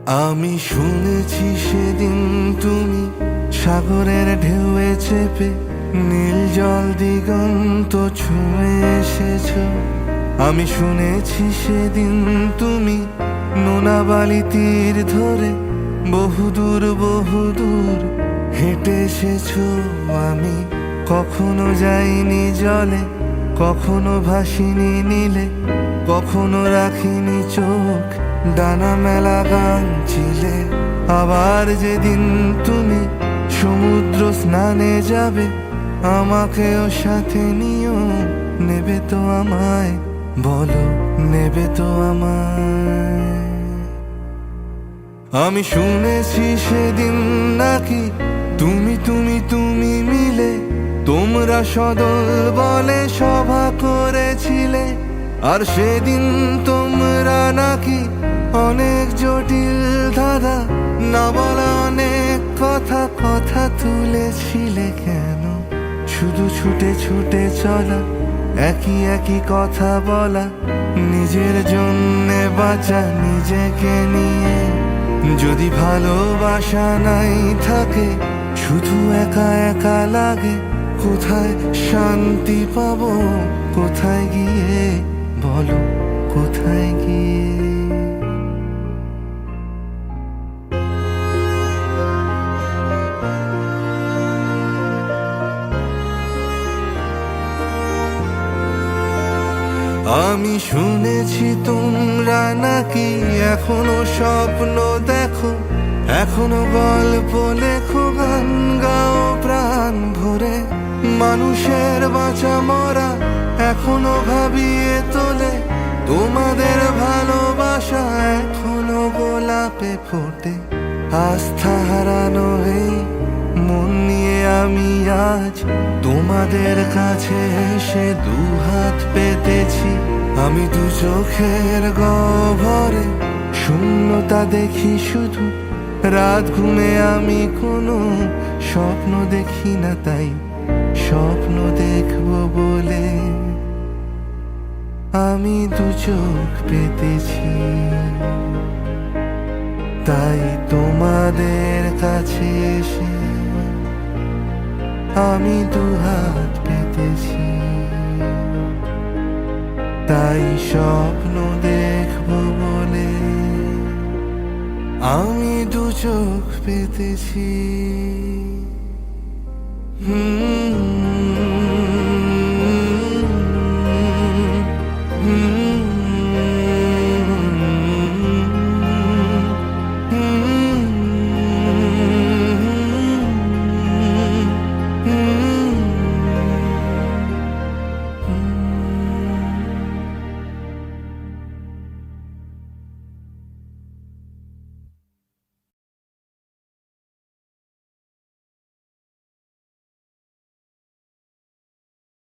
আমি শুনেছি সেদিন তুমি সাগরের ঢেউয়ে চেপে নীল জল দিগন্ত ছুঁয়ে এসেছ। আমি শুনেছি সেদিন তুমি নোনা বালি তীর ধরে বহুদূর বহুদূর হেঁটে এসেছ। আমি কখনো যাইনি জলে, কখনো ভাসিনি নীলে, কখনো রাখিনি চোখ ডানা মেলা গান ছিলে। আবার যেদিন তুমি সমুদ্র স্নানে যাবে, আমাকেও সাথে নিও। নেবে তো আমায়, বলো নেবে তো আমায়? আমি শুনেছি সেদিন নাকি তুমি তুমি তুমি মিলে তোমরা সদল বলে সভা করেছিলে। আর সেদিন তোমরা নাকি অনেক জটিল ধাঁধা না বলা অনেক কথা কথা তুলেছিলে। কেন শুধু ছুটে ছুটে চলা, একই একই কথা বলা, নিজের জন্যে বাঁচা নিজেকে নিয়ে। যদি ভালোবাসা নাই থাকে, শুধু একা একা লাগে, কোথায় শান্তি পাবো? কোথায় গিয়ে, বলো কোথায় গিয়ে? আমি শুনেছি তোমরা নাকি এখনো স্বপ্ন দেখো, এখনো গল্প লেখো, গান গাও প্রাণ ভরে। মানুষের বাঁচা মরা এখনো ভাবিয়ে তোলে, তোমাদের ভালোবাসা এখনো গোলাপে ফোটে। আস্থা হারানো এই মন নিয়ে আমি আজ তোমাদের কাছে এসে দুহাত পেতেছি। আমি দু চোখের গহ্বরে শূন্যতা দেখি শুধু, রাত ঘুমে আমি কোনো স্বপ্ন দেখি না, তাই স্বপ্ন দেখবো বলে আমি দু চোখ পেতেছি। তাই তোমাদের কাছে এসে আমি দুহাত পেতেছি। তাই স্বপ্ন দেখবো বলে আমি দু চোখ পেতেছি।